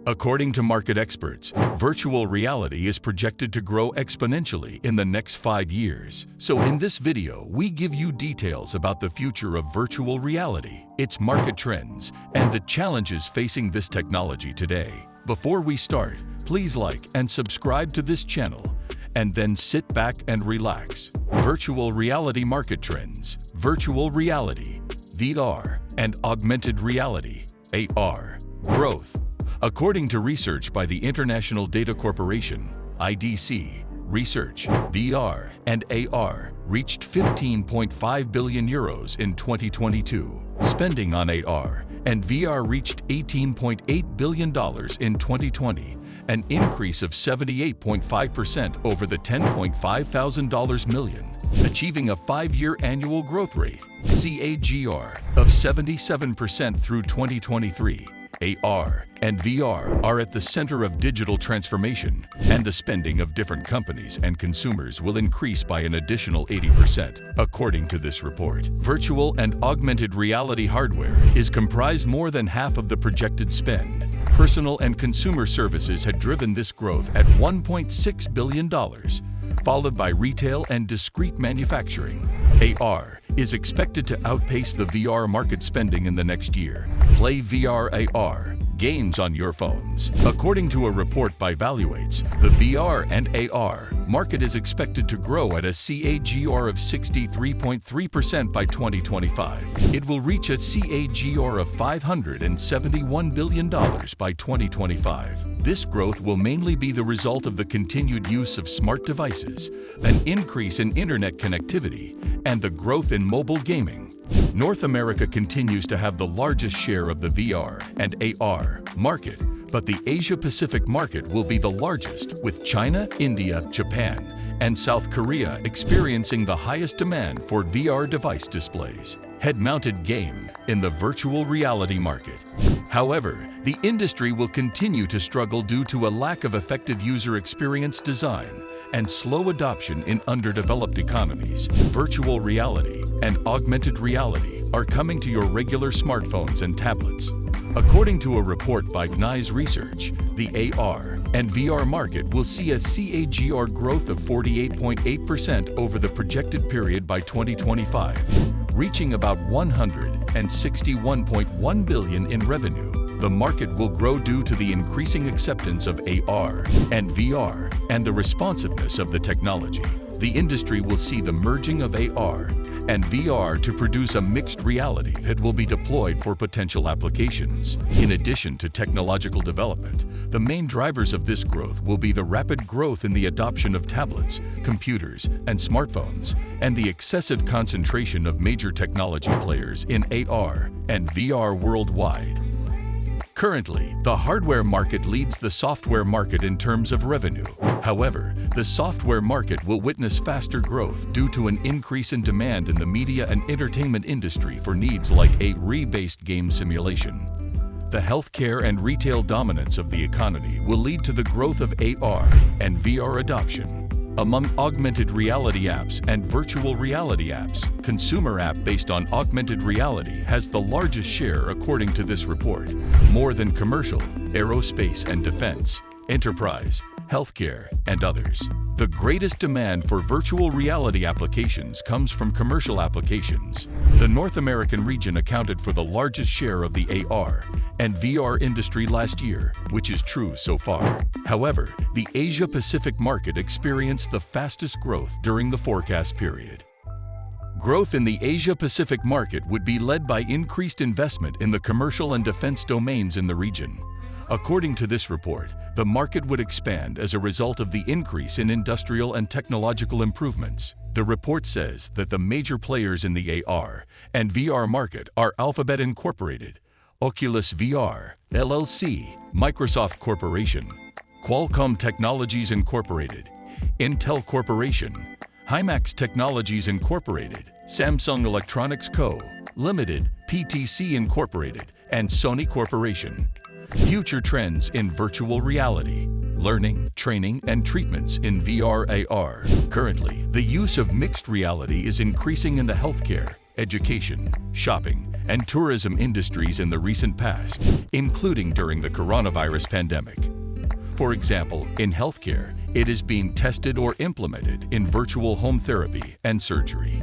According to market experts, virtual reality is projected to grow exponentially in the next 5 years. So in this video, we give you details about the future of virtual reality, its market trends, and the challenges facing this technology today. Before we start, please like and subscribe to this channel, and then sit back and relax. Virtual reality market trends. Virtual reality, VR, and augmented reality, AR, growth. According to research by the International Data Corporation, IDC, research, VR and AR reached 15.5 billion euros in 2022. Spending on AR and VR reached $18.8 billion in 2020, an increase of 78.5% over the $10.5 million, achieving a 5-year annual growth rate, CAGR, of 77% through 2023. AR and VR are at the center of digital transformation, and the spending of different companies and consumers will increase by an additional 80%. According to this report, virtual and augmented reality hardware is comprised more than half of the projected spend. Personal and consumer services had driven this growth at $1.6 billion, followed by retail and discrete manufacturing. AR is expected to outpace the VR market spending in the next year. Play VR AR games on your phones. According to a report by Valuates, the VR and AR market is expected to grow at a CAGR of 63.3% by 2025. It will reach a CAGR of $571 billion by 2025. This growth will mainly be the result of the continued use of smart devices, an increase in internet connectivity, and the growth in mobile gaming. North America continues to have the largest share of the VR and AR market, but the Asia-Pacific market will be the largest, with China, India, Japan, and South Korea experiencing the highest demand for VR device displays. Head-mounted game in the virtual reality market. However, the industry will continue to struggle due to a lack of effective user experience design and slow adoption in underdeveloped economies. Virtual reality and augmented reality are coming to your regular smartphones and tablets. According to a report by GNI's research, the AR and VR market will see a CAGR growth of 48.8% over the projected period by 2025, reaching about $161.1 billion in revenue. The market will grow due to the increasing acceptance of AR and VR and the responsiveness of the technology. The industry will see the merging of AR and VR to produce a mixed reality that will be deployed for potential applications. In addition to technological development, the main drivers of this growth will be the rapid growth in the adoption of tablets, computers, and smartphones, and the excessive concentration of major technology players in AR and VR worldwide. Currently, the hardware market leads the software market in terms of revenue. However, the software market will witness faster growth due to an increase in demand in the media and entertainment industry for needs like AR-based game simulation. The healthcare and retail dominance of the economy will lead to the growth of AR and VR adoption. Among augmented reality apps and virtual reality apps, consumer app based on augmented reality has the largest share according to this report, more than commercial, aerospace and defense, enterprise, healthcare, and others. The greatest demand for virtual reality applications comes from commercial applications. The North American region accounted for the largest share of the AR and VR industry last year, which is true so far. However, the Asia-Pacific market experienced the fastest growth during the forecast period. Growth in the Asia-Pacific market would be led by increased investment in the commercial and defense domains in the region. According to this report, the market would expand as a result of the increase in industrial and technological improvements. The report says that the major players in the AR and VR market are Alphabet Incorporated, Oculus VR, LLC, Microsoft Corporation, Qualcomm Technologies Incorporated, Intel Corporation, Himax Technologies Incorporated, Samsung Electronics Co., Limited, PTC Incorporated, and Sony Corporation. Future trends in virtual reality, learning, training, and treatments in VR AR. Currently, the use of mixed reality is increasing in the healthcare, education, shopping, and tourism industries in the recent past, including during the coronavirus pandemic. For example, in healthcare, it is being tested or implemented in virtual home therapy and surgery.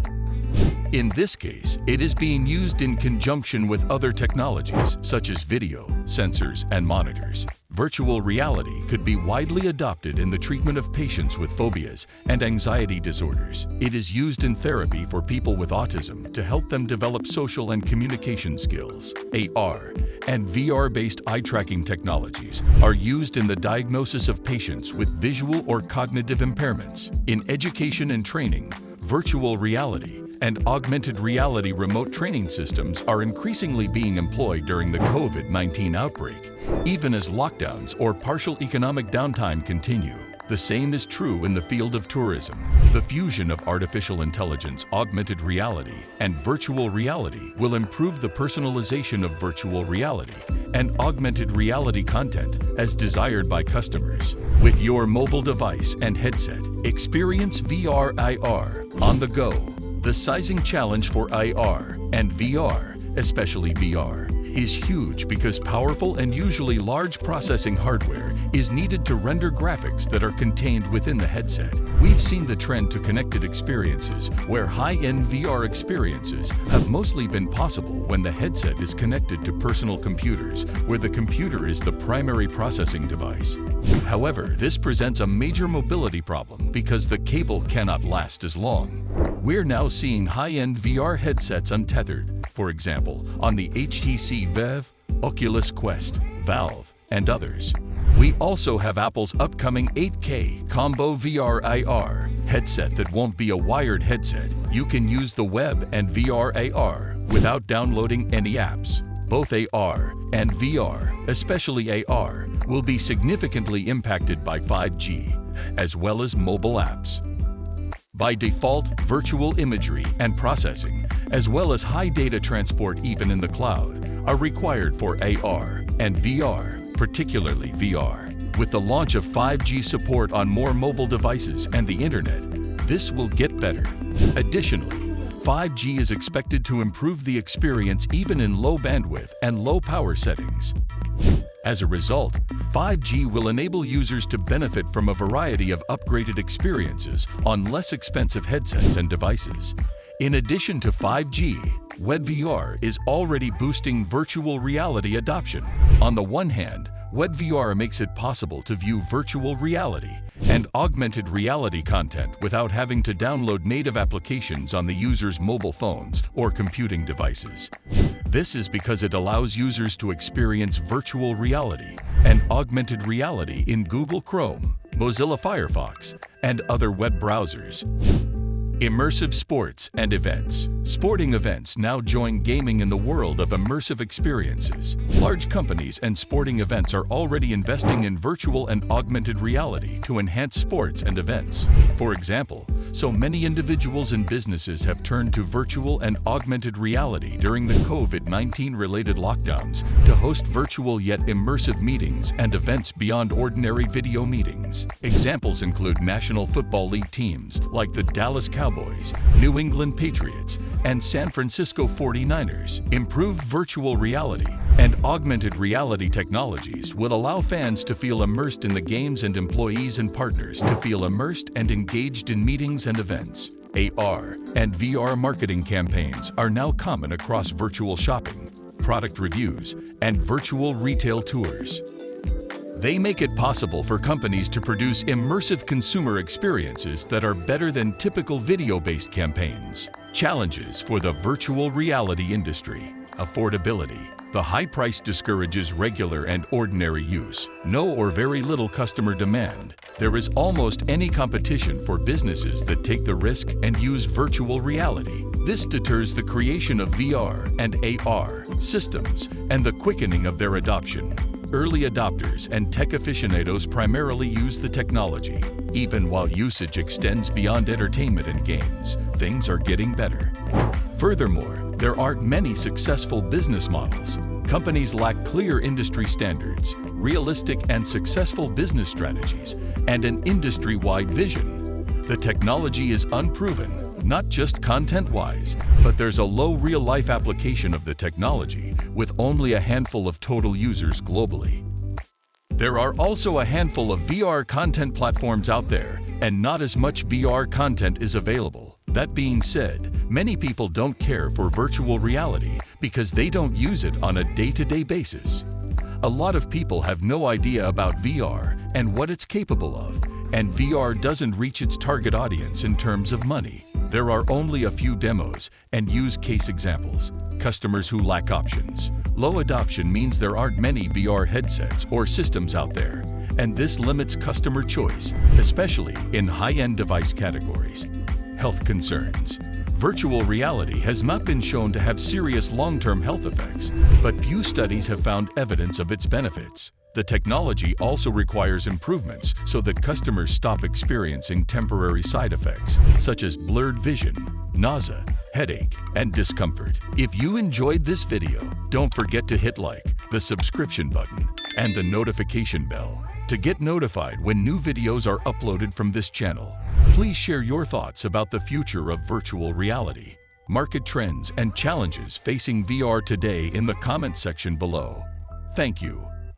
In this case, it is being used in conjunction with other technologies such as video, sensors, and monitors. Virtual reality could be widely adopted in the treatment of patients with phobias and anxiety disorders. It is used in therapy for people with autism to help them develop social and communication skills. AR and VR-based eye tracking technologies are used in the diagnosis of patients with visual or cognitive impairments. In education and training, virtual reality and augmented reality remote training systems are increasingly being employed during the COVID-19 outbreak, even as lockdowns or partial economic downtime continue. The same is true in the field of tourism. The fusion of artificial intelligence, augmented reality, and virtual reality will improve the personalization of virtual reality and augmented reality content as desired by customers. With your mobile device and headset, experience VR/IR on the go. The sizing challenge for IR and VR, especially VR, is huge because powerful and usually large processing hardware is needed to render graphics that are contained within the headset. We've seen the trend to connected experiences, where high-end VR experiences have mostly been possible when the headset is connected to personal computers, where the computer is the primary processing device. However, this presents a major mobility problem because the cable cannot last as long. We're now seeing high-end VR headsets untethered, for example, on the HTC Vive, Oculus Quest, Valve, and others. We also have Apple's upcoming 8K Combo VR/IR headset that won't be a wired headset. You can use the web and VR/AR without downloading any apps. Both AR and VR, especially AR, will be significantly impacted by 5G, as well as mobile apps. By default, virtual imagery and processing, as well as high data transport even in the cloud, are required for AR and VR, particularly VR. With the launch of 5G support on more mobile devices and the internet, this will get better. Additionally, 5G is expected to improve the experience even in low bandwidth and low power settings. As a result, 5G will enable users to benefit from a variety of upgraded experiences on less expensive headsets and devices. In addition to 5G, WebVR is already boosting virtual reality adoption. On the one hand, WebVR makes it possible to view virtual reality and augmented reality content without having to download native applications on the user's mobile phones or computing devices. This is because it allows users to experience virtual reality and augmented reality in Google Chrome, Mozilla Firefox, and other web browsers. Immersive sports and events. Sporting events now join gaming in the world of immersive experiences. Large companies and sporting events are already investing in virtual and augmented reality to enhance sports and events. For example, so many individuals and businesses have turned to virtual and augmented reality during the COVID-19 related lockdowns to host virtual yet immersive meetings and events beyond ordinary video meetings. Examples include National Football League teams like the Dallas Cowboys, New England Patriots, and San Francisco 49ers. Improved virtual reality and augmented reality technologies will allow fans to feel immersed in the games and employees and partners to feel immersed and engaged in meetings and events. AR and VR marketing campaigns are now common across virtual shopping, product reviews, and virtual retail tours. They make it possible for companies to produce immersive consumer experiences that are better than typical video-based campaigns. Challenges for the virtual reality industry. Affordability. The high price discourages regular and ordinary use. No or very little customer demand. There is almost any competition for businesses that take the risk and use virtual reality. This deters the creation of VR and AR systems and the quickening of their adoption. Early adopters and tech aficionados primarily use the technology. Even while usage extends beyond entertainment and games, things are getting better. Furthermore, there aren't many successful business models. Companies lack clear industry standards, realistic and successful business strategies, and an industry-wide vision. The technology is unproven, not just content-wise, but there's a low real-life application of the technology with only a handful of total users globally. There are also a handful of VR content platforms out there, and not as much VR content is available. That being said, many people don't care for virtual reality because they don't use it on a day-to-day basis. A lot of people have no idea about VR and what it's capable of, and VR doesn't reach its target audience in terms of money. There are only a few demos and use case examples. Customers who lack options. Low adoption means there aren't many VR headsets or systems out there, and this limits customer choice, especially in high-end device categories. Health concerns. Virtual reality has not been shown to have serious long-term health effects, but few studies have found evidence of its benefits. The technology also requires improvements so that customers stop experiencing temporary side effects, such as blurred vision, nausea, headache, and discomfort. If you enjoyed this video, don't forget to hit like, the subscription button, and the notification bell to get notified when new videos are uploaded from this channel. Please share your thoughts about the future of virtual reality, market trends, and challenges facing VR today in the comment section below. Thank you.